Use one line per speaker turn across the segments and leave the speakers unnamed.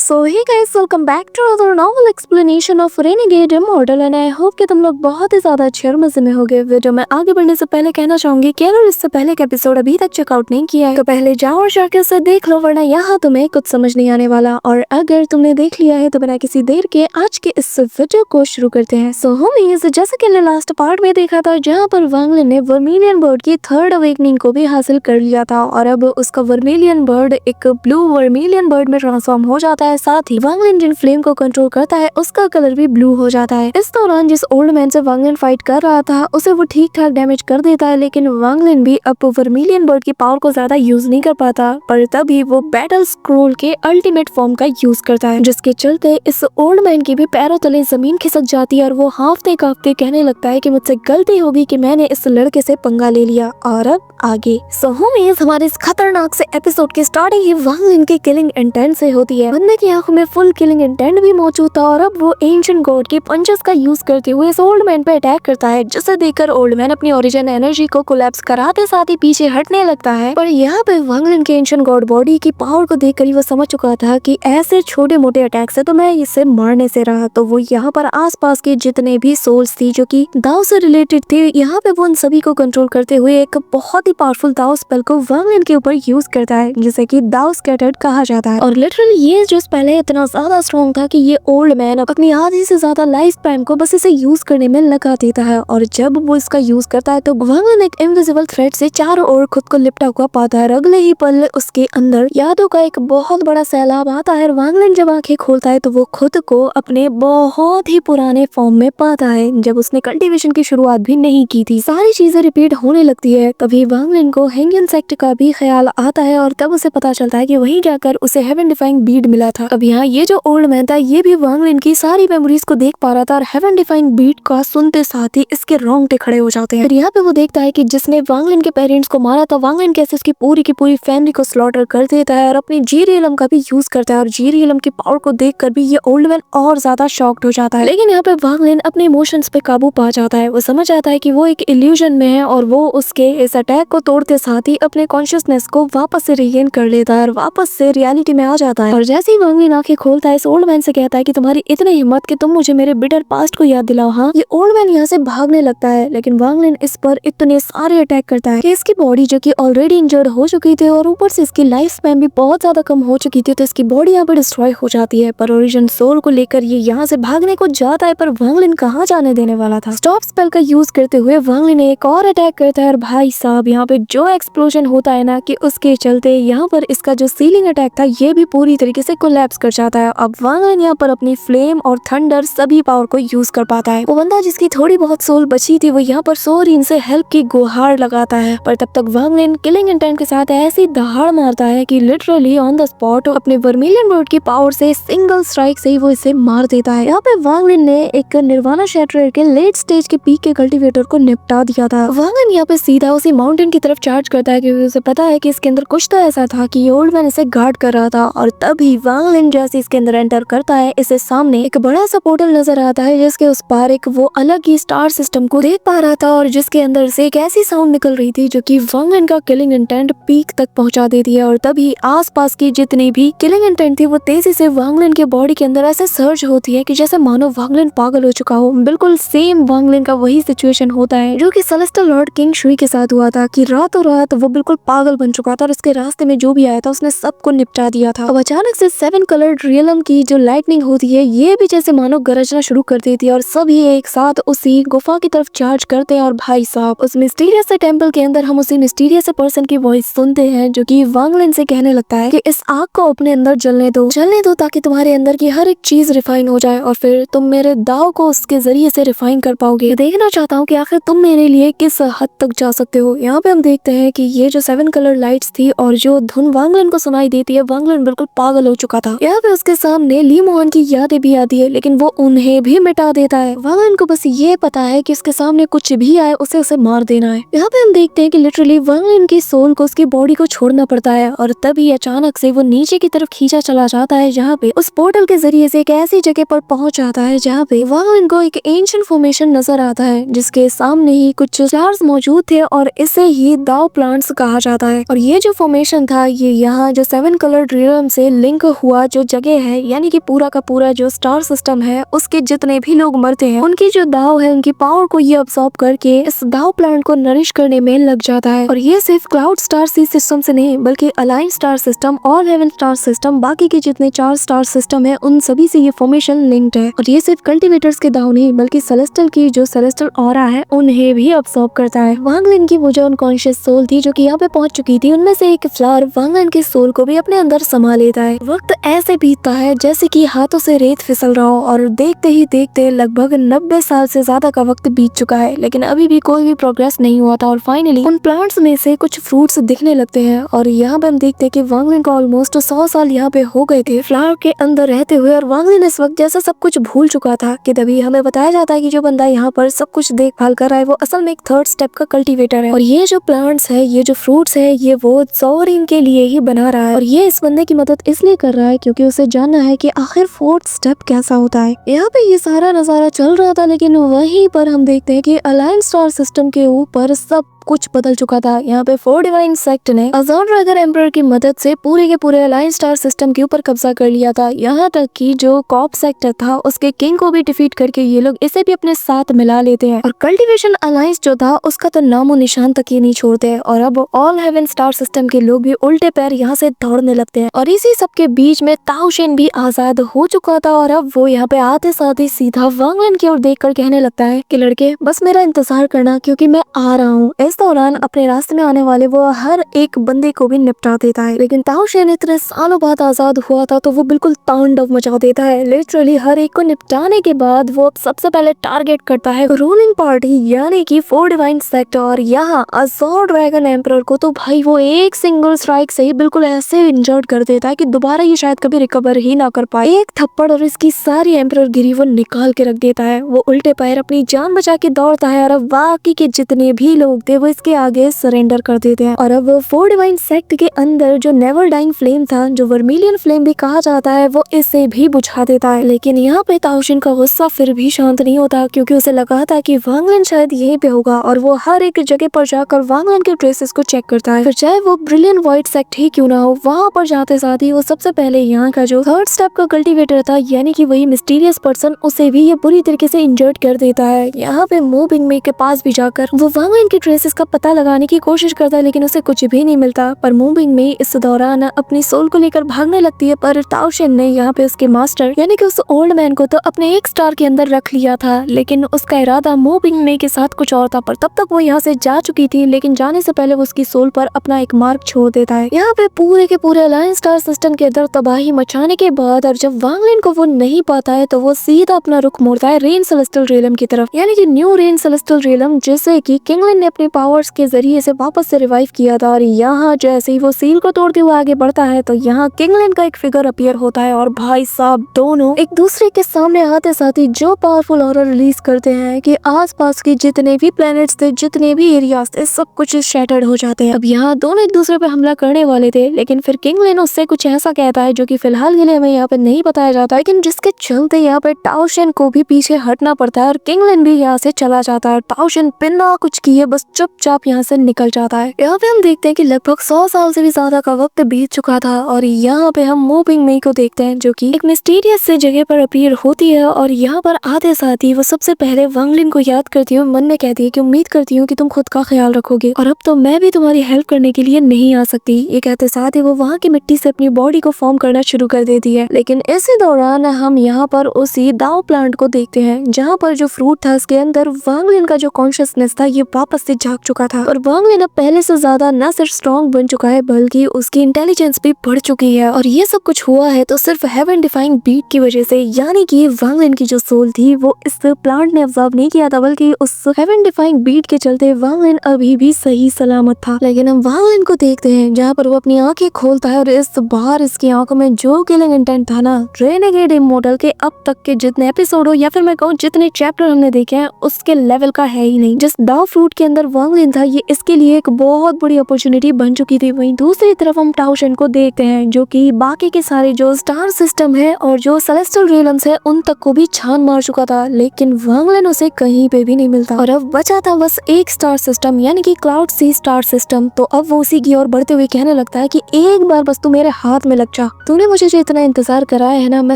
So hey guys, welcome back to another novel explanation of Renegade Immortal and I hope कि तुम लोग बहुत ही ज्यादा अच्छे और मजे में होगे। वीडियो में आगे बढ़ने से पहले कहना चाहूंगी कि अगर इससे पहले का एपिसोड अभी तक चेकआउट नहीं किया है तो पहले जाओ और जाके उसे देख लो, वरना यहाँ तुम्हें कुछ समझ नहीं आने वाला। और अगर तुमने देख लिया है तो बिना किसी देर के आज के इस वीडियो को शुरू करते हैं। सो होमीज, जैसे कि हमने लास्ट पार्ट में देखा था जहाँ पर वांग लिन ने वर्मिलियन बर्ड की थर्ड अवेकनिंग को भी हासिल कर लिया था और अब उसका वर्मिलियन बर्ड एक ब्लू वर्मिलियन बर्ड में ट्रांसफॉर्म हो जाता है। साथ ही वांग लिन जिन फ्लेम को कंट्रोल करता है उसका कलर भी ब्लू हो जाता है। इस दौरान जिस ओल्ड मैन से वांग लिन फाइट कर रहा था उसे वो ठीक ठाक डैमेज कर देता है, लेकिन वांग लिन भी अब वर्मिलियन बर्ड की पावर को ज्यादा यूज नहीं कर पाता। पर तभी वो बैटल स्क्रोल के अल्टीमेट फॉर्म का यूज करता है, जिसके चलते इस ओल्ड मैन की भी पैरों तले जमीन खिसक जाती है और वो हाफते कांपते कहने लगता है कि मुझसे गलती होगी कि मैंने इस लड़के से पंगा ले लिया। और अब आगे होमीज, हमारे इस खतरनाक से एपिसोड की स्टार्टिंग ही वांग लिन की किलिंग इंटेंट से होती है। बंदे की आंखों में फुल किलिंग इंटेंट भी मौजूद था और अब वो एंशिएंट गॉड के पंचेस का यूज करते हुए इस ओल्ड मैन पे अटैक करता है, जिसे देखकर ओल्ड मैन अपनी ओरिजिन एनर्जी को कोलैप्स कराते साथ ही पीछे हटने लगता है। पर यहाँ पे वांग लिन के एंशिएंट गॉड बॉडी की पावर को देखकर ही वो समझ चुका था कि ऐसे छोटे मोटे अटैक से तो मैं इसे मारने से रहा। तो वो यहाँ पर आसपास के जितने भी सोल्स थी जो कि दाव से रिलेटेड थे, यहाँ पे वो उन सभी को कंट्रोल करते हुए एक बहुत ही पावरफुल दाव स्पेल को वांग लिन के ऊपर यूज करता है, जिसे कि दाव स्कैटर्ड कहा जाता है। और लिटरली ये जो स्पेल है इतना ज्यादा स्ट्रॉन्ग था कि ये ओल्ड मैन अपनी आधी से ज्यादा लाइफ टाइम को बस इसे यूज करने में लगा देता है। और जब वो इसका यूज करता है तो वांग लिन एक इनविजिबल थ्रेड से चारों ओर खुद को लिपटा हुआ पाता है। अगले ही पल उसके अंदर यादों का एक बहुत बड़ा सैलाब आता है। वांग लिन जब आंखें खोलता है तो वो खुद को अपने बहुत ही पुराने फॉर्म में पाता है, जब उसने कल्टीवेशन की शुरुआत भी नहीं की थी। सारी चीजें रिपीट होने लगती है। तभी वांग लिन को हेंगियन सेक्ट का भी ख्याल आता है और तब उसे पता चलता है कि वहीं जाकर उसे हेवन डिफाइंग बीड मिला था। अब यहाँ ये जो ओल्ड मैन था ये भी वांग लिन की सारी मेमोरीज को देख पा रहा था और हेवन डिफाइंग बीड का सुनते साथ ही इसके रोंगटे खड़े हो जाते हैं। फिर यहाँ पे वो देखता है कि जिसने वांग लिन के पेरेंट्स को मारा था, वांग लिन कैसे उसकी पूरी की पूरी फैमिली को स्लॉटर कर देता है और अपनी जीरियलम का भी यूज करता है। और जीरियलम की पावर को देखकर भी ये ओल्ड मैन और ज्यादा शॉक्ड हो जाता है। लेकिन यहाँ पे वांग लिन अपने इमोशंस पे काबू पा जाता है। वो समझ आता है कि वो एक इल्यूजन में है और वो उसके इस अटैक को तोड़ते साथ ही अपने कॉन्शियसनेस को वापस से रिगेन कर लेता है और वापस से रियलिटी में आ जाता है। और जैसे ही वांग लिन आंखें खोलता है इस ओल्ड मैन से कहता है कि तुम्हारी इतनी हिम्मत कि तुम मुझे मेरे बिटर पास्ट को याद दिलाओ। हाँ, ये ओल्ड मैन यहाँ से भागने लगता है, लेकिन वांग लिन इस पर इतने सारे अटैक करता है कि इसकी बॉडी जो कि ऑलरेडी इंजर्ड हो चुकी थी और ऊपर से इसकी लाइफ स्पैन भी बहुत ज्यादा कम हो चुकी थी, तो इसकी बॉडी यहाँ पर डिस्ट्रॉय हो जाती है। पर ओरिजिन सोल को लेकर ये यहाँ से भागने को जाता है, पर वांग लिन कहाँ जाने देने वाला था। स्टॉप स्पेल का यूज करते हुए वांग लिन एक और अटैक करता है और भाई साहब यहाँ पे जो एक्सप्लोजन होता है ना कि उसके चलते यहाँ पर इसका जो सीलिंग अटैक था ये भी पूरी तरीके से कोलैप्स कर जाता है। अब वांग लिन यहाँ पर अपनी फ्लेम और थंडर सभी पावर को यूज कर पाता है। वो बंदा जिसकी थोड़ी बहुत सोल बची थी वो यहाँ पर सोरीन से हेल्प की गुहार लगाता है, पर तब तक वांग लिन किलिंग इंटेंट के साथ ऐसी दहाड़ मारता है कि लिटरली ऑन द स्पॉट अपने वर्मिलियन बर्ड की पावर से सिंगल स्ट्राइक से ही वो इसे मार देता है। यहाँ पे वांग लिन ने एक निर्वाणा शैटरर के लेट स्टेज के पीक के कल्टीवेटर को निपटा दिया था। वांग लिन यहाँ पे सीधा उसी माउंटेन की तरफ चार्ज करता है क्योंकि उसे पता है कि इसके अंदर कुछ तो ऐसा था कि ये ओल्ड मैन इसे गार्ड कर रहा था। और तभी वांग लिन जैसे इसके अंदर एंटर करता है इसे सामने एक बड़ा सा पोर्टल नजर आता है, जिसके उस पार एक वो अलग ही स्टार सिस्टम को देख पा रहा था और जिसके अंदर से एक ऐसी साउंड निकल रही थी जो कि वांग लिन का किलिंग इंटेंट पीक तक पहुंचा देती है। और तभी आसपास की जितनी भी किलिंग इंटेंट थी वो तेजी से वांग लिन के बॉडी के अंदर ऐसे सर्ज होती है कि जैसे मानो वांग लिन पागल हो चुका हो। बिल्कुल सेम वांग लिन का वही सिचुएशन होता है जो कि सेलेस्टियल लॉर्ड किंग शुई के साथ हुआ था कि रातों रात वो बिल्कुल पागल बन चुका था और उसके रास्ते में जो भी आया था उसने सबको निपटा दिया था। अब अचानक से 7 कलर्ड रियलम की जो लाइटनिंग होती है ये भी जैसे मानो गरजना शुरू कर देती है और सभी एक साथ उसी गुफा की तरफ चार्ज करते हैं। और भाई साहब उस मिस्टीरियस से टेंपल के अंदर हम उसी मिस्टीरियस से पर्सन की वॉइस सुनते हैं जो कि वांग लिन से कहने लगता है कि इस आग को अपने अंदर जलने दो ताकि तुम्हारे अंदर की हर एक चीज रिफाइन हो जाए और फिर तुम मेरे दाव को उसके जरिए से रिफाइन कर पाओगे। देखना चाहता हूँ कि आखिर तुम मेरे लिए किस हद तक जा सकते हो। यहाँ पे हम देखते हैं कि ये जो 7 कलर लाइट्स थी और जो धुन वांग लिन को सुनाई देती है, वांग लिन बिल्कुल पागल हो चुका था। यहाँ पे उसके सामने ली मोहन की यादें भी आती है, लेकिन वो उन्हें भी मिटा देता है। वांग लिन को बस ये पता है कि उसके सामने कुछ भी आए उसे मार देना है। यहाँ पे हम देखते हैं कि लिटरली वांग लिन की सोल को उसकी बॉडी को छोड़ना पड़ता है और तभी अचानक से वो नीचे की तरफ खींचा चला जाता है, जहाँ पे उस पोर्टल के जरिए से एक ऐसी जगह पर पहुंच जाता है जहाँ पे वांग लिन को एक एंशिएंट फॉर्मेशन नजर आता है जिसके सामने ही कुछ स्टार्स मौजूद थे और इसे ही दाव प्लांट्स कहा जाता है। और ये जो फॉर्मेशन था ये यहाँ जो 7 कलर्ड रियलम से लिंक हुआ हुआ जो जगह है, यानी कि पूरा का पूरा जो स्टार सिस्टम है, उसके जितने भी लोग मरते हैं उनकी जो दाव है, उनकी पावर को ये अब्सॉर्ब करके इस दाव प्लांट को नरिश करने में लग जाता है। और ये सिर्फ क्लाउड स्टार सी सिस्टम से नहीं बल्कि alien star system, all heaven star system, बाकी के जितने 4 स्टार सिस्टम है उन सभी से ये फॉर्मेशन लिंक्ड है। और ये सिर्फ कल्टिवेटर्स के दाव नहीं बल्कि सेलेस्टियल की जो सेलेस्टियल ऑरा है उन्हें भी अब्सॉर्ब करता है। वांग लिन की वो जो अनकॉन्शियस सोल थी जो कि यहाँ पे पहुंच चुकी थी, उनमें से एक फ्लावर वांग लिन के सोल को भी अपने अंदर समा लेता है। वक्त ऐसे बीतता है जैसे कि हाथों से रेत फिसल रहा हो और देखते ही देखते लगभग 90 साल से ज्यादा का वक्त बीत चुका है, लेकिन अभी भी कोई भी प्रोग्रेस नहीं हुआ था। और फाइनली उन प्लांट्स में से कुछ फ्रूट्स दिखने लगते हैं और यहाँ पे हम देखते हैं कि वांग लिन को ऑलमोस्ट 100 साल यहाँ पे हो गए थे फ्लावर के अंदर रहते हुए। और वांग लिन इस वक्त जैसा सब कुछ भूल चुका था कि तभी हमें बताया जाता है कि जो बंदा यहाँ पर सब कुछ देखभाल कर रहा है वो असल में एक 3rd स्टेप का कल्टीवेटर है। और ये जो प्लांट्स है, ये जो फ्रूट्स है, ये वो सोवरिन के लिए ही बना रहा है। और ये इस बंदे की मदद इसलिए कर रहा है क्योंकि उसे जानना है कि आखिर 4th स्टेप कैसा होता है। यहाँ पे ये सारा नजारा चल रहा था, लेकिन वहीं पर हम देखते हैं कि अलाइन स्टार सिस्टम के ऊपर सब कुछ बदल चुका था। यहाँ पे 4 डिवाइन सेक्ट ने अज़ोन ड्रैगन एम्परर की मदद से पूरे के पूरे अलाइन स्टार सिस्टम के ऊपर कब्जा कर लिया था। यहाँ तक कि जो कॉप सेक्टर था उसके किंग को भी डिफीट करके ये लोग इसे भी अपने साथ मिला लेते हैं। और कल्टीवेशन अलायंस जो था उसका तो नामो निशान तक ही नहीं छोड़ते हैं। और अब ऑल हेवन स्टार सिस्टम के लोग भी उल्टे पैर यहाँ से दौड़ने लगते हैं। और इसी सब के बीच में ताओ शेन भी आजाद हो चुका था और अब वो यहाँ पे आते साथ ही सीधा वांग लिन की ओर देखकर कहने लगता है कि लड़के बस मेरा इंतजार करना क्योंकि मैं आ रहा हूँ। इस दौरान अपने रास्ते में आने वाले वो हर एक बंदे को भी निपटा देता है। लेकिन ताओ शेन इतने सालों बाद आजाद हुआ था तो वो बिल्कुल तांडव मचा देता है। लिटरली हर एक को निपटाने के बाद वो सबसे पहले टारगेट करता है रूलिंग पार्टी यानी कि 4 डिवाइन सेक्ट। और यहाँ अज़ोन ड्रैगन एम्परर को तो भाई वो एक सिंगल स्ट्राइक से ही बिल्कुल ऐसे इंजर्ड कर देता है कि दोबारा ये शायद कभी रिकवर ही ना कर पाए। एक थप्पड़ और इसकी सारी एम्परर गिरी वो निकाल के रख देता है। वो उल्टे पैर अपनी जान बचा के दौड़ता है और अब बाकी के जितने भी लोग थे वो इसके आगे सरेंडर कर देते हैं। और अब 4 डिवाइन सेक्ट के अंदर जो नेवर डाइंग फ्लेम था, जो वर्मिलियन फ्लेम भी कहा जाता है, वो इसे भी बुझा देता है। लेकिन यहाँ पे ताओ शेन का गुस्सा फिर भी शांत नहीं होता क्योंकि उसे लगा था कि वांग लिन शायद यहीं पे होगा और वो हर एक जगह पर जाकर वांग लिन के ट्रेसेस को चेक करता है। फिर चाहे वो ब्रिलियंट व्हाइट सेक्ट ही क्यों ना हो, वहाँ पर जाते साथ ही वो सबसे पहले यहाँ का जो 3rd स्टेप का कल्टीवेटर था यानी कि वही मिस्टीरियस पर्सन, उसे भी ये बुरी तरीके से इंजर्ड कर देता है। यहाँ पे मूविंग में के पास भी जाकर वो वांग लिन के ट्रेसेस का पता लगाने की कोशिश करता है लेकिन उसे कुछ भी नहीं मिलता। पर मूविंग में इस दौरान अपनी सोल को लेकर भागने लगती है। पर ताओ शेन ने यहाँ पे उसके मास्टर यानी कि उस ओल्ड मैन को तो अपने एक स्टार के अंदर रख लिया था, लेकिन उसका इरादा मूविंग में के साथ कुछ और था। पर तब तक वो यहाँ से जा चुकी थी, लेकिन जाने से पहले वो उसकी सोल पर अपना एक मार्क छोड़ देता है। यहाँ पे पूरे के पूरे अलायंस स्टार सिस्टम के अंदर तबाही मचाने के बाद और जब वांग लिन को वो नहीं पाता है तो वो सीधा अपना रुख मोड़ता है रेन सेलेस्टियल रियलम की तरफ, यानी कि न्यू रेन सेलेस्टियल रियलम, जिसे कि किंग लिन ने अपने पावर्स के जरिए से वापस से रिवाइव किया था। और यहाँ जैसे ही वो सील को तोड़ते हुए आगे बढ़ता है तो यहाँ किंग लिन का एक फिगर अपीयर होता है और भाई साहब दोनों एक दूसरे के सामने आते साथ ही जो पावरफुल ऑरा रिलीज करते हैं कि आसपास के जितने भी प्लैनेट्स थे, जितने भी एरियाज थे, सब कुछ शैटर्ड हो जाते हैं। अब यहाँ दोनों एक दूसरे पे हमला करने वाले थे, लेकिन फिर किंग लिन उससे कुछ ऐसा कहता है जो कि फिलहाल के लिए हमें यहाँ पे नहीं बताया जाता, लेकिन जिसके चलते यहाँ पे ताओ शेन को भी पीछे हटना पड़ता है और किंग लिन भी यहाँ से चला जाता है। ताओ शेन बिना कुछ किए बस चुपचाप यहाँ से निकल जाता है। यहाँ पे हम देखते हैं कि लगभग 100 साल से भी ज्यादा का वक्त बीत चुका था और यहाँ पे हम मूविंग में को देखते हैं जो कि एक मिस्टीरियस से जगह पर अपीयर होती है। और यहाँ पर आते साथ ही वो सबसे पहले वांग लिन को याद करती है, मन में कहती है कि उम्मीद करती हूँ कि तुम खुद का ख्याल रखोगे और अब तो मैं भी तुम्हारी हेल्प करने के लिए नहीं आ सकती। ये कहते साथ ही वो वहाँ की मिट्टी से अपनी बॉडी को फॉर्म करना शुरू कर देती है। लेकिन इसी दौरान हम यहाँ पर उसी दाओ प्लांट को देखते हैं जहाँ पर जो फ्रूट था उसके अंदर वांग लिन का जो कॉन्शियसनेस था ये वापस से जाग चुका था और वांग लिन अब पहले से ज्यादा न सिर्फ स्ट्रॉन्ग बन चुका है बल्कि उसकी इंटेलिजेंस भी बढ़ चुकी है। और ये सब कुछ हुआ है तो सिर्फ हेवन डिफाइंग बीट की वजह से, यानी कि वांग लिन की जो सोल थी वो इस प्लांट ने ऑब्जर्व नहीं किया था बल्कि उस हेवन डिफाइंग बीट के चलते वांग लिन अभी भी सही सलामत था। लेकिन हम वांग लिन को देखते हैं जहाँ पर वो अपनी आंखें खोलता है और इस बार इसकी आंखों में जो किलिंग इंटेंट था ना, रेनेगेड इमोर्टल के अब तक के जितने एपिसोड हो या फिर मैं कहूँ जितने चैप्टर हमने देखे हैं उसके लेवल का है ही नहीं। जिस दाव फ्रूट के अंदर वांग वांगलिन था ये इसके लिए एक बहुत बड़ी अपॉर्चुनिटी बन चुकी थी। वहीं दूसरी तरफ हम टाओशन को देखते हैं जो कि बाकी के सारे जो स्टार सिस्टम है और जो सेलेस्टियल रियल्म्स है उन तक को भी छान मार चुका था, लेकिन वांगलिन उसे कहीं पे भी नहीं मिलता और अब बचा था बस एक स्टार सिस्टम यानी कि क्लाउड सी स्टार सिस्टम। तो अब वो उसी की ओर बढ़ते हुए कहने लगता है कि एक बार बस तू मेरे हाथ में लग जा, तूने मुझे जो इतना इंतजार कराया है ना, मैं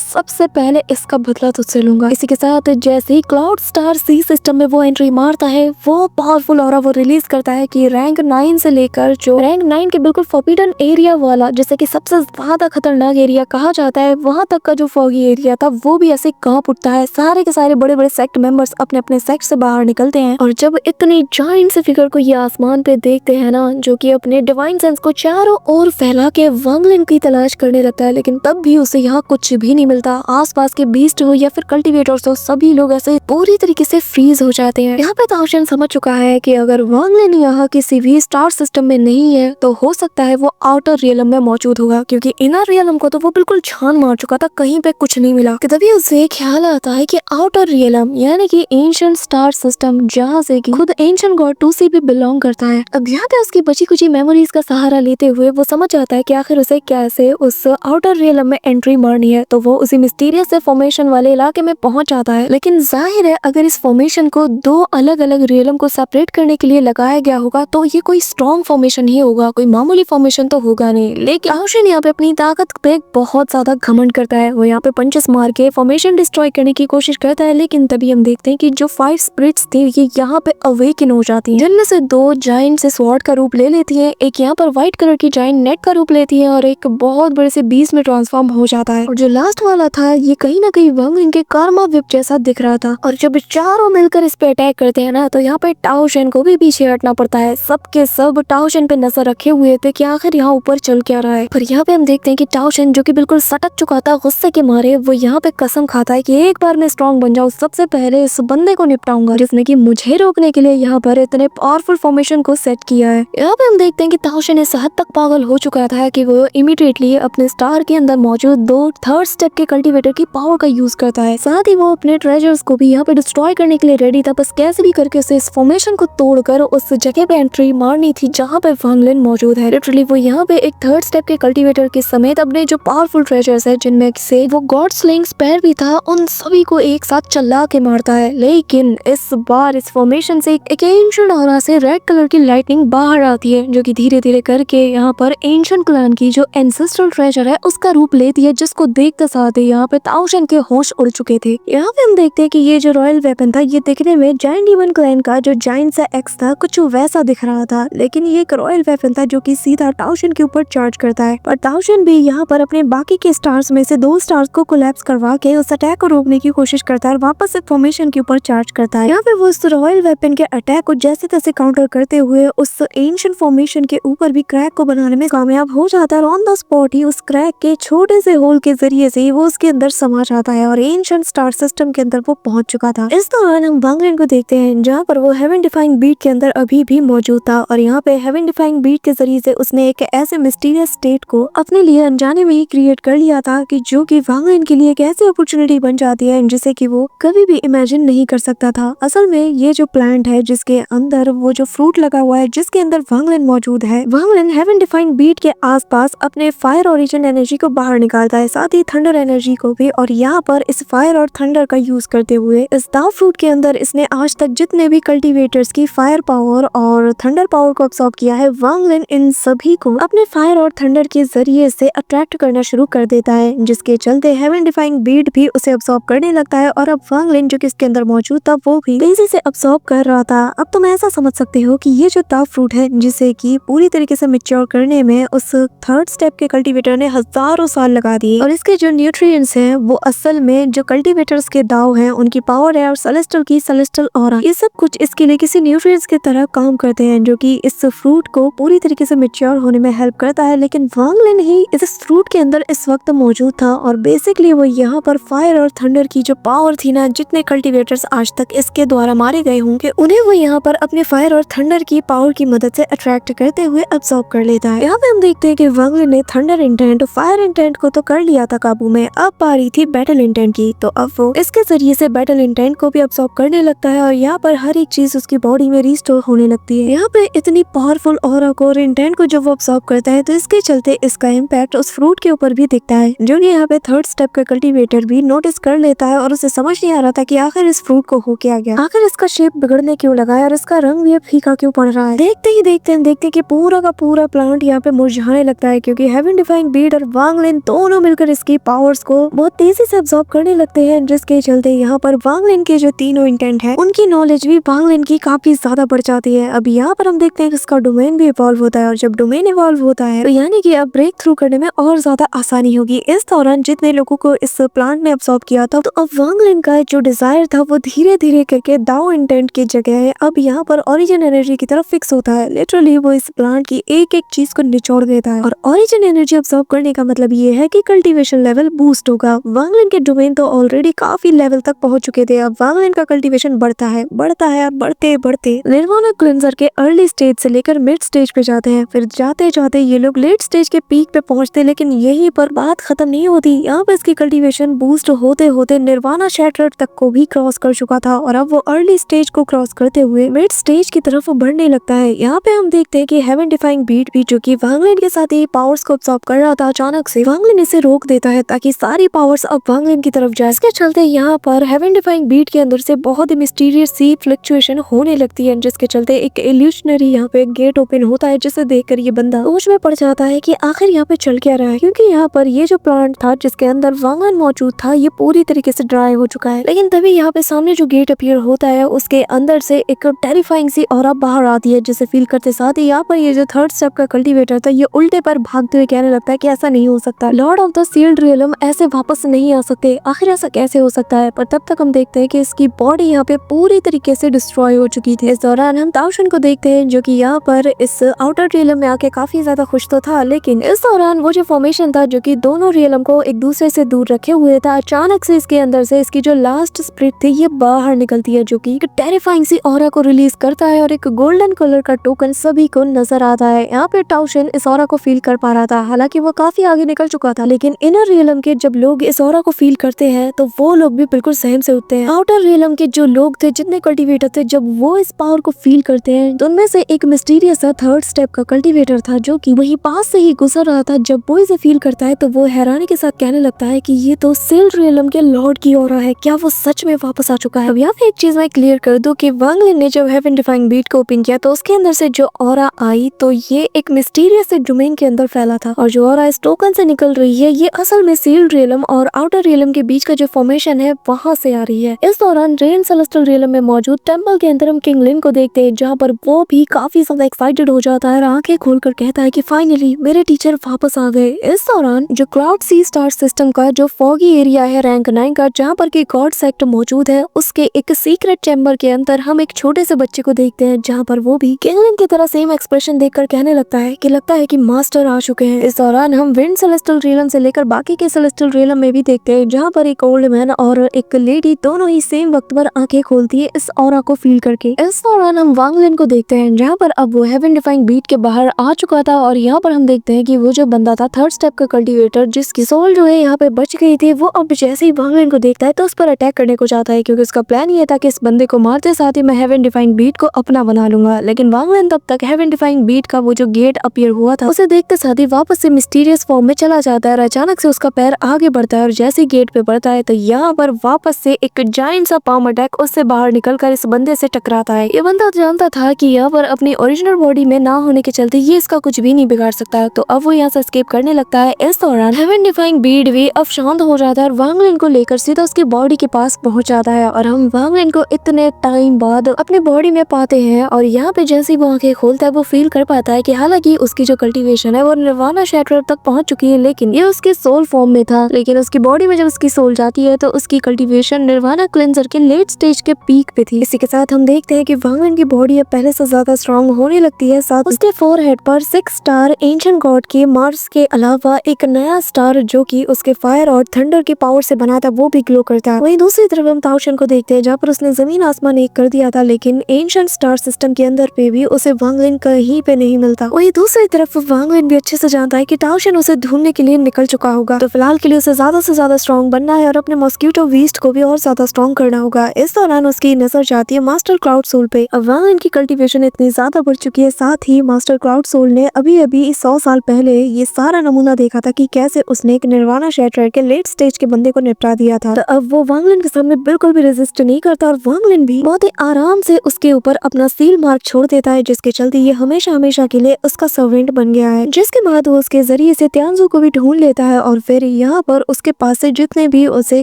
सबसे पहले इसका बदला तुझसे लूंगा। इसी के साथ जैसे ही क्लाउड स्टार सी सिस्टम में वो एंट्री मारता है वो पावरफुल ऑरा वो रिलीज करता है कि रैंक 9 से लेकर जो रैंक 9 के बिल्कुल फॉरबिडन एरिया वाला जिसे कि सबसे ज्यादा खतरनाक एरिया कहा जाता है, वहां तक का जो फॉगी एरिया था वो भी ऐसे कांप उठता है। सारे के सारे बड़े बड़े सेक्ट मेंबर्स अपने अपने सेक्ट से बाहर निकलते हैं और जब इतनी जायंट से फिगर को ये आसमान पे देखते हैं ना, जो कि अपने डिवाइन सेंस को चारों ओर फैला के वांगलिन की तलाश करने लगता है, लेकिन तब भी उसे यहाँ कुछ भी नहीं मिलता। आसपास के बीस्ट हो या फिर कल्टीवेटर्स हो, सभी लोग ऐसे पूरी तरीके से फ्रीज हो जाते हैं। यहाँ पे टाओशन समझ चुका है कि अगर वांगलिन यहाँ किसी भी स्टार सिस्टम में नहीं है तो हो सकता है वो आउटर रियलम में मौजूद होगा, क्योंकि इनर रियलम को तो वो बिल्कुल छान मार चुका था, कहीं पे कुछ नहीं मिला। कि तभी उसे ख्याल आता है कि आउटर रियलम यानी कि एंशिएंट स्टार सिस्टम जहाँ से कि खुद एंशिएंट गॉड टूसी भी बिलोंग करता है। अब यहाँ पे उसकी बची कुछ मेमोरीज का सहारा लेते हुए वो समझ जाता है कि आखिर उसे कैसे उस आउटर रियलम में एंट्री मारनी है। तो वो उसी मिस्टीरियस से फॉर्मेशन वाले इलाके में पहुंच जाता है, लेकिन जाहिर है अगर इस फॉर्मेशन को दो अलग अलग रियलम को सेपरेट करने के लिए लगाया गया होगा तो ये कोई स्ट्रॉन्ग फॉर्मेशन ही होगा, कोई मामूली फॉर्मेशन तो होगा नहीं। लेकिन टाओशन यहाँ पे अपनी ताकत पे बहुत ज्यादा घमंड करता है, वो यहाँ पे पंचेस मार के फॉर्मेशन डिस्ट्रॉय करने की कोशिश करता है, लेकिन तभी हम देखते हैं कि जो 5 स्पिरिट्स थी ये यहाँ पे अवेकन हो जाती हैं, जिनमें से 2 जायंट से स्वॉर्ड का रूप ले लेती है, एक यहाँ पर व्हाइट कलर की जायंट नेट का रूप लेती है और एक बहुत बड़े से बीस्ट में ट्रांसफॉर्म हो जाता है। और जो लास्ट वाला था ये कहीं ना कहीं वांगलिन के कार्मा विप जैसा दिख रहा था। और जब चारों मिलकर इस पे अटैक करते हैं ना तो यहाँ पे टाओशन को भी पीछे हटना पड़ता है। सबके सब टाओशन पे नजर रखे हुए थे कि आखिर यहाँ ऊपर चल क्या रहा है। पर यहाँ पे हम देखते हैं कि टाओशन जो कि बिल्कुल सटक चुका था गुस्से के मारे, वो यहाँ पे कसम खाता है कि एक बार मैं स्ट्रॉन्ग बन जाऊँ सबसे पहले इस बंदे को निपटाऊंगा जिसने कि मुझे रोकने के लिए यहाँ पर इतने पावरफुल फॉर्मेशन को सेट किया है। यहाँ पे हम देखते हैं कि टाओशन इस हद तक पागल हो चुका था कि वो इमीडिएटली अपने स्टार के अंदर मौजूद 2 थर्ड स्टेप के कल्टीवेटर की पावर का यूज करता है। साथ ही वो अपने ट्रेजर्स को भी यहाँ पे डिस्ट्रॉय करने के लिए रेडी था, बस कैसे भी करके उसे इस फॉर्मेशन को तोड़कर उस जगह पे एंट्री मारनी थी जहाँ पे वांगलिन मौजूद है। लिटरली वो यहाँ पे एक थर्ड स्टेप के कल्टीवेटर के समेत अपने जो पावरफुल ट्रेजर्स है जिनमें से वो गॉड स्लेइंग स्पेयर भी था, उन सभी को एक साथ चला के मारता है। लेकिन इस बार इस फॉर्मेशन से एक एंशिएंट ऑरा से रेड कलर की लाइटनिंग बाहर आती है जो कि धीरे धीरे करके यहाँ पर एंशिएंट क्लैन की जो एंसेस्ट्रल ट्रेजर है उसका रूप लेती है, जिसको देखते साथ ही यहाँ पे टाओशन के होश उड़ चुके थे। यहाँ पे हम देखते हैं कि ये जो रॉयल वेपन था ये दिखने में जायंट डीमन क्लैन का जो जायंट सा एक्स था कुछ वैसा दिख रहा था, लेकिन ये एक रॉयल वेपन था जो कि सीधा टाओशन के ऊपर चार्ज करता है। पर टाओशन भी यहाँ पर अपने बाकी के स्टार्स में से 2 स्टार्स को कोलैप्स करवा के उस अटैक को रोकने की कोशिश करता है और वापस से फॉर्मेशन के ऊपर चार्ज करता है। यहाँ पे वो उस रॉयल वेपन के अटैक को जैसे तैसे काउंटर करते हुए उस एंशिएंट फॉर्मेशन के ऊपर भी क्रैक को बनाने में कामयाब हो जाता है। ऑन द स्पॉट ही उस क्रैक के छोटे से होल के जरिए से वो उसके अंदर समा जाता है और एंशिएंट स्टार सिस्टम के अंदर वो पहुंच चुका था। इस दौरान हम वांगलिन को देखते हैं जहाँ पर वो हेवन डिफाइंग बीट के अंदर अभी भी मौजूद था और यहाँ पे हेवन डिफाइंग बीट के जरिए से उसने एक ऐसे मिस्टीरियस स्टेट को अपने लिए अनजाने में ही क्रिएट कर लिया था कि जो कि वांगलिन के लिए एक ऐसी अपॉर्चुनिटी बन जाती है जिसे कि वो कभी भी इमेजिन नहीं कर सकता था। असल में ये जो प्लांट है जिसके अंदर वो जो फ्रूट लगा हुआ है जिसके अंदर वांगलिन मौजूद है, वांगलिन हेवन डिफाइंग बीट के आसपास अपने फायर ओरिजिन एनर्जी को बाहर निकालता है, साथ ही थंडर एनर्जी को भी। और यहाँ पर इस फायर और थंडर का यूज करते हुए इस दाव फ्रूट के अंदर इसने आज तक जितने भी कल्टीवेटर्स की फायर पावर और थंडर पावर को अब्सॉर्ब किया है, वांगलिन इन सभी को अपने फायर और थंडर के जरिए से अट्रैक्ट करना शुरू कर देता है, जिसके चलते हेवन डिफाइंग बीट भी उसे अब्सॉर्ब करने लगता है। और अब वांगलिन जो कि इसके अंदर मौजूद था वो भी तेजी से अब्सॉर्ब कर रहा था। अब तुम ऐसा समझ सकते हो कि ये जो दाव फ्रूट है जिसे कि पूरी तरीके से मैच्योर करने में उस थर्ड स्टेप के कल्टीवेटर ने हजारों साल लगा दिए और इसके जो न्यूट्रिएंट्स हैं वो असल में जो कल्टीवेटर्स के दाव हैं उनकी पावर है और सेलेस्टियल की सेलेस्टियल ऑरा, ये सब कुछ इसके लिए किसी न्यूट्रिएंट्स की तरह काम करते हैं जो कि इस फ्रूट को पूरी तरीके से मैच्योर होने में हेल्प करता है। लेकिन वांगलिन ही इस फ्रूट के अंदर इस वक्त मौजूद था और बेसिकली वो यहाँ पर फायर और थंडर की जो पावर थी ना, जितने कल्टीवेटर्स आज तक इसके द्वारा मारे गए होंगे उन्हें वो यहाँ पर अपने फायर और थंडर की पावर की मदद से अट्रैक्ट करते हुए अब्सॉर्ब कर लेता है। यहाँ पे हम देखते हैं कि वांगलिन ने थंडर इंटेंट और फायर इंटेंट को तो कर लिया था काबू में, अब पारी थी बैटल इंटेंट की। तो अब वो इसके जरिए से बैटल इंटेंट को भी अब्सॉर्ब करने लगता है और यहाँ पर हर एक चीज उसकी बॉडी में बूस्ट होने लगती है। यहाँ पे इतनी पावरफुल ऑरा को और इंटेंट को जब वो ऑब्जर्व करता है तो इसके चलते इसका इम्पैक्ट उस फ्रूट के ऊपर भी दिखता है, जो कि यहाँ पे थर्ड स्टेप का कल्टीवेटर भी नोटिस कर लेता है और उसे समझ नहीं आ रहा था कि आखिर इस फ्रूट को हो क्या गया, आखिर इसका शेप बिगड़ने क्यों लगा है और इसका रंग भी फीका क्यों पड़ रहा है। देखते कि पूरा का पूरा प्लांट यहाँ पे मुरझाने लगता है, क्योंकि हेवन डिफाइंग बीट और वांग लिन दोनों मिलकर इसकी पावर्स को बहुत तेजी से अब्सॉर्ब करने लगते हैं, जिसके चलते यहाँ पर वांग लिन के जो तीनों इंटेंट है उनकी नॉलेज भी वांग लिन की काफी ज्यादा बढ़ जाती है। अब यहाँ पर हम देखते हैं कि इसका डोमेन भी इवॉल्व होता है, और जब डोमेन इवॉल्व होता है तो यानी कि अब ब्रेक थ्रू करने में और ज्यादा आसानी होगी। इस दौरान जितने लोगों को इस प्लांट में अब्सॉर्ब किया था, तो अब वांग लिन का जो डिजायर था वो धीरे धीरे करके दाओ इंटेंट की जगह अब यहाँ पर ओरिजिन एनर्जी की तरफ फिक्स होता है। लिटरली वो इस प्लांट की एक एक चीज को निचोड़ देता है, और ओरिजिन एनर्जी अब्सॉर्ब करने का मतलब ये है कि कल्टीवेशन लेवल बूस्ट होगा। वांग लिन के डोमेन तो ऑलरेडी काफी लेवल तक पहुंच चुके थे, अब वांग लिन का कल्टीवेशन बढ़ता है और बढ़ते निर्वाणा क्लेंजर के अर्ली स्टेज से लेकर मिड स्टेज पे जाते हैं, फिर जाते जाते ये लोग लेट स्टेज के पीक पे पहुंचते हैं। लेकिन यहीं पर बात खत्म नहीं होती, यहाँ पे इसकी कल्टीवेशन बूस्ट होते होते निर्वाणा शैटर तक को भी क्रॉस कर चुका था, और अब वो अर्ली स्टेज को क्रॉस करते हुए मिड स्टेज की तरफ बढ़ने लगता है। यहाँ पे हम देखते हैं कि हेवन डिफाइंग बीट भी, जो कि वांग लिन के साथ ही पावर्स को अब्सॉर्ब कर रहा था, अचानक से वांग लिन इसे रोक देता है ताकि सारी पावर्स अब वांग लिन की तरफ जाए। इसके चलते यहाँ पर हेवन डिफाइंग बीट के अंदर से बहुत ही मिस्टीरियस सी फ्लक्चुएशन होने लगती है, जिसके चलते एक इल्यूशनरी यहाँ पे गेट ओपन होता है, जिसे देखकर ये बंदा सोच में पड़ जाता है कि आखिर यहाँ पे चल क्या रहा है, क्योंकि यहाँ पर ये जो प्लांट था जिसके अंदर वांग लिन मौजूद था ये पूरी तरीके से ड्राई हो चुका है। लेकिन तभी यहाँ पे सामने जो गेट अपीयर होता है उसके अंदर से एक टेरिफाइंग सी ऑरा बाहर आती है, जिसे फील करते साथ ही यहाँ पर ये जो थर्ड स्टेप का कल्टीवेटर था ये उल्टे पर भागते हुए कहने लगता है कि ऐसा नहीं हो सकता, lord of the sealed realm ऐसे वापस नहीं आ सकते, आखिर ऐसा कैसे हो सकता है। पर तब तक हम देखते हैं कि इसकी बॉडी यहाँ पे पूरी तरीके से डिस्ट्रॉय हो चुकी थी। इस दौरान हम ताओशन को देखते हैं, जो कि यहाँ पर इस आउटर रियलम में आके काफी ज्यादा खुश तो था, लेकिन इस दौरान वो जो फॉर्मेशन था जो कि दोनों रियलम को एक दूसरे से दूर रखे हुए था, अचानक से इसके अंदर से इसकी जो लास्ट स्प्रिट थी ये बाहर निकलती है, जो कि एक टेरिफाइंग सी ऑरा को रिलीज करता है, और एक गोल्डन कलर का टोकन सभी को नजर आता है। यहाँ पे ताओशन इस ऑरा को फील कर पा रहा था, हालांकि वो काफी आगे निकल चुका था, लेकिन इनर रियलम के जब लोग इस ऑरा को फील करते हैं तो वो लोग भी बिल्कुल सहम से उठते हैं। आउटर रियलम के जो लोग थे, जितने कल्टीवेटर थे, जब वो इस पावर को फील करते हैं तो उनमें से एक मिस्टीरियस सा थर्ड स्टेप का कल्टीवेटर था, जो कि वही पास से ही गुजर रहा था। जब वो इसे फील करता है तो वो हैरानी के साथ कहने लगता है कि ये तो सील्ड रियलम के लॉर्ड की ऑरा है, क्या वो सच में वापस आ चुका है। अब यहाँ पे एक चीज मैं क्लियर कर दूं कि वांग लिन ने जब हेवन डिफाइंग बीट को ओपन किया तो उसके अंदर से जो ऑरा आई तो ये एक मिस्टीरियस से डोमेन के अंदर फैला था, और जो ऑरा इस टोकन से निकल रही है ये असल में सील्ड रियलम और आउटर रियलम के बीच का जो फॉर्मेशन है वहां से आ रही है। इस दौरान रेन सेलेस्टियल रियलम में मौजूद टेंपल के अंदर हम किंग लिन को देखते हैं, जहाँ पर वो भी काफी ज्यादा एक्साइटेड हो जाता है और आंखें खोलकर कहता है कि फाइनली मेरे टीचर वापस आ गए। इस दौरान जो क्लाउड सी स्टार सिस्टम का जो फॉगी एरिया है रैंक 9 का, जहाँ पर की गॉड सेक्टर मौजूद है, उसके एक सीक्रेट चैम्बर के अंदर हम एक छोटे से बच्चे को देखते हैं, जहाँ पर वो भी किंग लिन की तरह सेम एक्सप्रेशन देखकर कहने लगता है कि मास्टर आ चुके हैं। इस दौरान हम विंड सेलेस्टियल रियलम से लेकर बाकी के सेलेस्टियल रियलम में भी देखते हैं, जहाँ पर एक ओल्ड मैन और एक लेडी दोनों ही सेम वक्त पर आंखें खोलती है इस ऑरा को फील करके। इस दौरान हम वांग लिन को देखते हैं, जहाँ पर अब वो हेवन डिफाइंग बीट के बाहर आ चुका था, और यहाँ पर हम देखते हैं कि वो जो बंदा था थर्ड स्टेप का कल्टीवेटर, जिसकी सोल जो है यहाँ पे बच गई थी, वो अब जैसे ही वांग लिन को देखता है तो उस पर अटैक करने को चाहता है, क्योंकि उसका प्लान ये था कि इस बंदे को मारते साथ ही मैं हेवन डिफाइंग बीट को अपना बना लूंगा। लेकिन वांग लिन तब तक हेवन डिफाइंग बीट का वो जो गेट अपीयर हुआ था उसे देखते साथ ही वापस से मिस्टीरियस फॉर्म में चला जाता है, और अचानक से उसका पैर आगे बढ़ता है, और जैसे गेट पे बढ़ता है तो यहाँ पर वापस से एक जायंट सा पाम अटैक उससे बाहर निकलकर इस बंदे से टकराता है। ये बंदा जानता था कि यहाँ पर अपनी ओरिजिनल बॉडी में ना होने के चलते ये इसका कुछ भी नहीं बिगाड़ सकता, तो अब वो यहाँ से एस्केप करने लगता है। इस दौरान हेवन डिफाइंग बीट भी अब शांत हो जाता है और वांग लिन को लेकर सीधा उसकी बॉडी के पास पहुंच जाता है, और हम वांग लिन को इतने टाइम बाद अपनी बॉडी में पाते हैं। और यहाँ पे जैसे ही वो आंखें खोलता है वो फील कर पाता है कि हालांकि उसकी जो कल्टीवेशन है वो निर्वाणा शैटर तक पहुंच चुकी है, लेकिन ये उसके सोल फॉर्म में था। लेकिन उसकी बॉडी में जब उसकी सोल जाती है तो उसकी कल्टीवेशन निर्वाणा क्लेंजर के लेट स्टेज के पीक पे थी। इसी के साथ हम देखते हैं कि वांग लिन की बॉडी अब पहले से ज्यादा स्ट्रांग होने लगती है। साथ उसके फोरहेड पर 6 स्टार एंशिएंट गॉड के मार्स के अलावा एक नया स्टार जो कि उसके फायर और थंडर की पावर से बना था वो भी ग्लो करता है। वहीं दूसरी तरफ हम ताओशन को देखते हैं, जहाँ पर उसने जमीन आसमान एक कर दिया था, लेकिन एंशिएंट स्टार सिस्टम के अंदर पे भी उसे वांग लिन कहीं पे नहीं मिलता। वहीं दूसरी तरफ वांग लिन भी अच्छे से जानता है कि ताओशन उसे ढूंढने के लिए निकल चुका होगा, तो फिलहाल के लिए उसे ज्यादा से ज्यादा स्ट्रॉन्ग बनना है और अपने मॉस्किटो बीस्ट को भी और ज्यादा स्ट्रॉन्ग करना होगा। इस दौरान उसकी नजर जाती है मास्टर क्लाउड सोल पे, अब वांगलिन की कल्टीवेशन इतनी ज्यादा बढ़ चुकी है, साथ ही मास्टर क्लाउड सोल ने अभी 100 साल पहले ये सारा नमूना देखा था कि कैसे उसने एक निर्वाणा शैटरर के लेट स्टेज के बंदे को निपटा दिया था। तो अब वो वांगलिन के सामने बिल्कुल भी रेजिस्ट नहीं करता और वांगलिन भी बहुत ही आराम से उसके ऊपर अपना सील मार्क छोड़ देता है, जिसके चलते ये हमेशा हमेशा के लिए उसका सर्वेंट बन गया है। जिसके बाद वो उसके जरिए से त्यांजू को भी ढूंढ लेता है और फिर यहाँ पर उसके पास से जितने भी उसे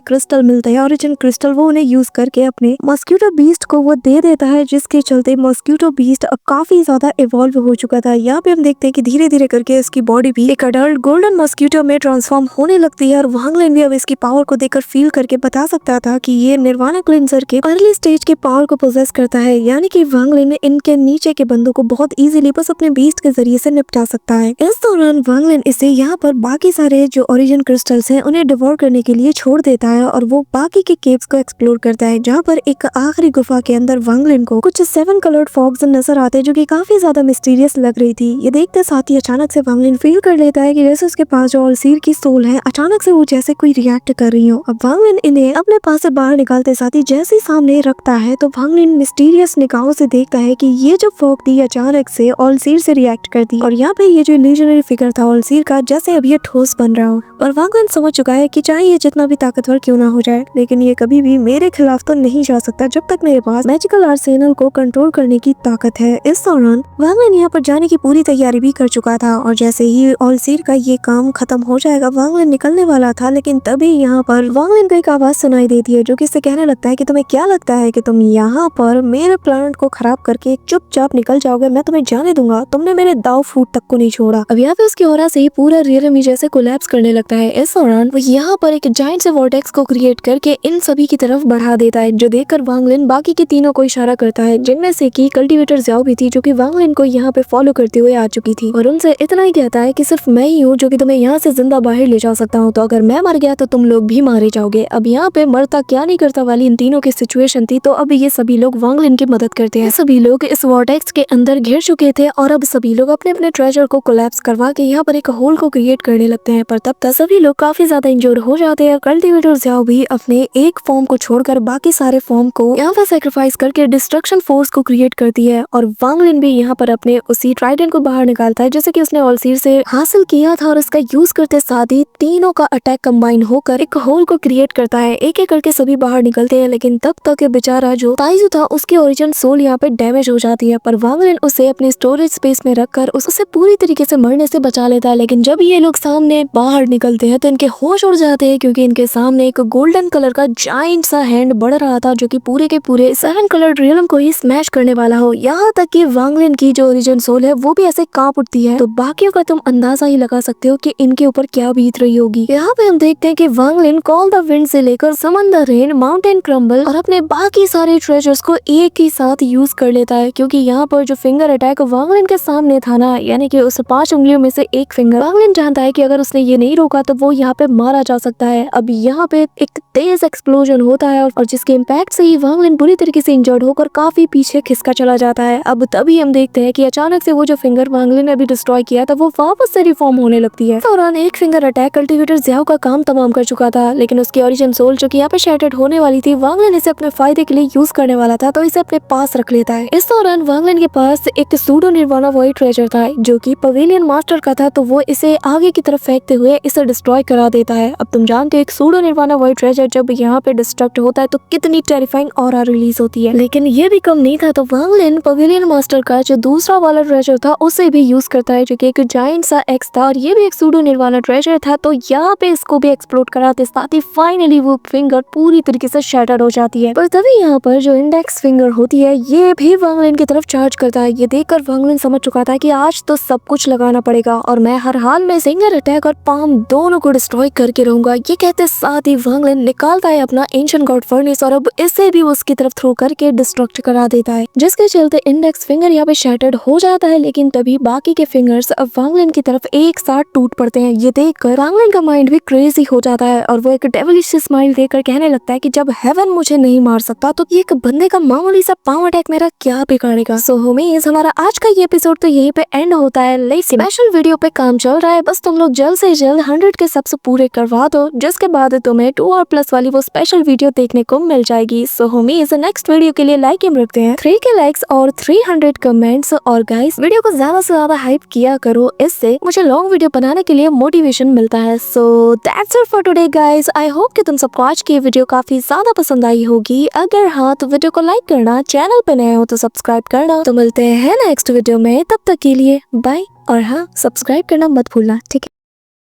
क्रिस्टल मिलते हैं, ओरिजिन क्रिस्टल, वो उन्हें यूज करके अपने मॉस्क्यूटो बीस्ट को वो दे देता है, जिसके चलते मॉस्क्यूटो बीस्ट अब काफी ज्यादा इवॉल्व हो चुका था। यहाँ पे हम देखते हैं कि धीरे धीरे करके इसकी बॉडी भी एक अडल्ट गोल्डन मॉस्क्यूटो में ट्रांसफॉर्म होने लगती है और वांगलिन भी अब इसकी पावर को देखकर फील करके बता सकता था कि ये निर्वाणा क्लिंजर के अर्ली स्टेज के पावर को पोजेस करता है, यानी कि वांगलिन इनके नीचे के बंदों को बहुत इजीली बस अपने बीस्ट के जरिए से निपटा सकता है। इस दौरान वांगलिन इसे यहाँ पर बाकी सारे जो ओरिजिन क्रिस्टल्स हैं उन्हें डिवोर करने के लिए छोड़ देता है और वो बाकी के केव्स को एक्सप्लोर करता है, जहाँ पर एक आखिरी गुफा के अंदर वांगलिन को कुछ 7 कलर्ड फॉग्स नजर आते हैं जो कि काफी ज्यादा मिस्टीरियस लग रही थी। ये देखते साथ ही अचानक से वांगलिन फील कर लेता है कि जैसे उसके पास जो ऑलसीर की सोल है अचानक से वो जैसे कोई रिएक्ट कर रही हो। अब वांगलिन इन्हें अपने पास से बाहर निकालते साथ ही जैसे ही सामने रखता है तो वांगलिन मिस्टीरियस निगाहों से देखता है कि ये जो फॉग थी अचानक से ऑलसीर से रिएक्ट कर दी और यहाँ पे ये जो इल्यूजनरी फिगर था ऑलसीर का जैसे अब ये ठोस बन रहा हो। और वांगलिन समझ चुका है कि चाहे ये जितना भी ताकतवर क्यों ना हो जाए, लेकिन ये कभी भी मेरे खिलाफ तो नहीं जा सकता जब तक मेरे पास मैजिकल आर्सेनल को कंट्रोल करने की ताकत है। इस दौरान वांगलिन यहाँ पर जाने की पूरी तैयारी भी कर चुका था और जैसे ही ऑलसीर का ये काम खत्म हो जाएगा वांगलिन निकलने वाला था, लेकिन तभी यहाँ पर वांगलिन को एक आवाज सुनाई देती है जो कि इससे कहने लगता है कि तुम्हें क्या लगता है कि तुम यहाँ पर मेरे प्लानेट को खराब करके चुपचाप निकल जाओगे, मैं तुम्हें जाने दूंगा, तुमने मेरे दाव फूट तक को नहीं छोड़ा। अब यहाँ पे उसकी ऑरा से ही पूरा रियलम ही जैसे कोलैप्स करने लगता है। इस दौरान वो यहाँ पर एक जायंट से वॉर्टेक्स को क्रिएट करके इन सभी की तरफ बढ़ा देता है, जो देखकर वांगलिन बाकी के तीनों को इशारा करता है, जिनमें से की कल्टीवेटर ज़्याओ भी थी जो कि वांगलिन को यहाँ पे फॉलो करते हुए आ चुकी थी और उनसे इतना ही कहता है कि सिर्फ मैं ही हूँ जो कि तुम्हें यहाँ से जिंदा बाहर ले जा सकता हूँ, तो अगर मैं मर गया तो तुम लोग भी मारे जाओगे। अब यहाँ पे मरता क्या नहीं करता वाली इन तीनों की सिचुएशन थी, तो अब ये सभी लोग वांगलिन की मदद करते हैं। सभी लोग इस वॉर्टेक्स के अंदर घिर चुके थे और अब सभी लोग अपने अपने ट्रेजर को कोलैप्स करवा के यहाँ पर एक होल को क्रिएट करने लगते हैं, पर तब तक सभी लोग काफी ज्यादा इंजोर हो जाते हैं। कल्टीवेटर ज़्याओ भी अपने एक फॉर्म को छोड़कर बाकी सारे फॉर्म को यहाँ पर सैक्रिफाइस करके डिस्ट्रक्शन फोर्स को क्रिएट करती है और वांगलिन भी यहाँ पर अपने उसी ट्राइडेंट को बाहर निकालता है जैसे कि उसने ऑलसीर से हासिल किया था और उसका यूज करते साथ ही तीनों का अटैक कंबाइन होकर एक होल को क्रिएट करता है। एक एक करके सभी बाहर निकलते हैं, लेकिन तब तक बेचारा जो ताइजू था उसकी ओरिजिन सोल यहाँ पे डैमेज हो जाती है, पर वांगलिन उसे अपने स्टोरेज स्पेस में रखकर उसे पूरी तरीके से मरने से बचा लेता है। लेकिन जब ये लोग सामने बाहर निकलते हैं तो इनके होश उड़ जाते हैं, क्योंकि इनके सामने एक गोल्डन कलर का जाइंट सा हैंड बढ़ रहा था जो कि पूरे के पूरे 7 कलर्ड रियलम को ही स्मैश करने वाला हो। यहाँ तक कि वांगलिन की जो ओरिजिन सोल है वो भी ऐसे कांप उठती है, तो बाकियों का तुम अंदाजा ही लगा सकते हो कि इनके ऊपर क्या बीत रही होगी। यहाँ पे हम देखते हैं कि वांगलिन कॉल द विंड से लेकर समंदर रेन, माउंटेन क्रम्बल और अपने बाकी सारे ट्रेजर्स को एक ही साथ यूज कर लेता है, क्योंकि यहाँ पर जो फिंगर अटैक वांगलिन के सामने था ना, यानी कि उस 5 उंगलियों में से एक फिंगर, वांगलिन जानता है कि अगर उसने ये नहीं रोका तो वो यहाँ पे मारा जा सकता है। अब यहाँ पे एक तेज एक्सप्लोजन होता है और जिसके इम्पैक्ट से ही वांगलिन बुरी तरीके से इंजर्ड होकर काफी पीछे खिसका चला जाता है। अब तभी हम देखते हैं कि अचानक से वो जो फिंगर वांगलिन ने अभी डिस्ट्रॉय किया था वो वापस से रिफॉर्म होने लगती है। इस दौरान एक फिंगर अटैक कल्टीवेटर ज़्याओ का काम तमाम कर चुका था, लेकिन उसकी ओरिजिन सोल जो कि यहाँ पे शैटर्ड होने वाली थी, वांगलिन इसे अपने फायदे के लिए यूज करने वाला था, तो इसे अपने पास रख लेता है। इस दौरान वांगलिन के पास एक सूडो निर्वाणा वॉइड ट्रेजर था जो कि पवेलियन मास्टर का था, तो वो इसे आगे की तरफ फेंकते हुए इसे डिस्ट्रॉय करा देता है। अब तुम जानते हो एक सूडो निर्वाणा वॉइड ट्रेजर जब यहाँ पे डिस्ट्रक्ट होता है तो कितनी टेरिफाइंग ऑरा रिलीज होती है, लेकिन ये भी कम नहीं था, तो वांगलिन पवेलियन मास्टर का जो दूसरा वाला ट्रेजर था उसे भी यूज करता है जो कि एक जायंट सा एक्स था और ये भी एक सूडो निर्वाणा ट्रेजर था, तो यहाँ पे इसको भी एक्सप्लोड कराते साथ ही फाइनली वो फिंगर पूरी तरीके से शैटर हो जाती है। पर तभी यहाँ पर जो इंडेक्स फिंगर होती है ये भी वांगलिन की तरफ चार्ज करता है। ये देखकर वांगलिन समझ चुका था कि आज तो सब कुछ लगाना पड़ेगा और मैं हर हाल में फिंगर अटैक और पाम दोनों को डिस्ट्रॉय करके रहूंगा। ये कहते साथ ही वांगलिन निकालता है अपना एंशिएंट गॉड फर्नेस और अब इसे भी उसकी तरफ थ्रो करके डिस्ट्रक्ट करा देता है, जिसके चलते इंडेक्स फिंगर यहाँ पे शैटर्ड हो जाता है। लेकिन तभी बाकी के फिंगर्स अब वांगलिन की तरफ एक साथ टूट पड़ते हैं। ये देखकर वांगलिन का माइंड भी क्रेजी हो जाता है और वो एक डेविलिश स्माइल देकर कहने लगता है कि जब हेवन मुझे नहीं मार सकता तो ये एक बंदे का मामूली सा पाम अटैक मेरा क्या बिगाड़ेगा। सो होमीज हमारा आज का ये एपिसोड तो यहीं पे एंड होता है, लेकिन स्पेशल वीडियो पे काम चल रहा है, बस तुम लोग जल्द से जल्द 100 के सबसे पूरे करवा दो, जिसके बाद तुम्हें 2 और प्लस वाली वो स्पेशल वीडियो देखने को मिल जाएगी। सो होमीज नेक्स्ट वीडियो के लिए लाइक एंड सकते हैं 3K लाइक्स और 300 कमेंट्स। और गाइस वीडियो को ज्यादा से ज्यादा हाइप किया करो, इससे मुझे लॉन्ग वीडियो बनाने के लिए मोटिवेशन मिलता है। So that's it for today guys. I hope कि तुम सबको आज की वीडियो काफी ज्यादा पसंद आई होगी। अगर हाँ तो वीडियो को लाइक करना, चैनल पे नए हो तो सब्सक्राइब करना। तो मिलते हैं नेक्स्ट वीडियो में, तब तक के लिए बाय। और हाँ, सब्सक्राइब करना मत भूलना, ठीक है।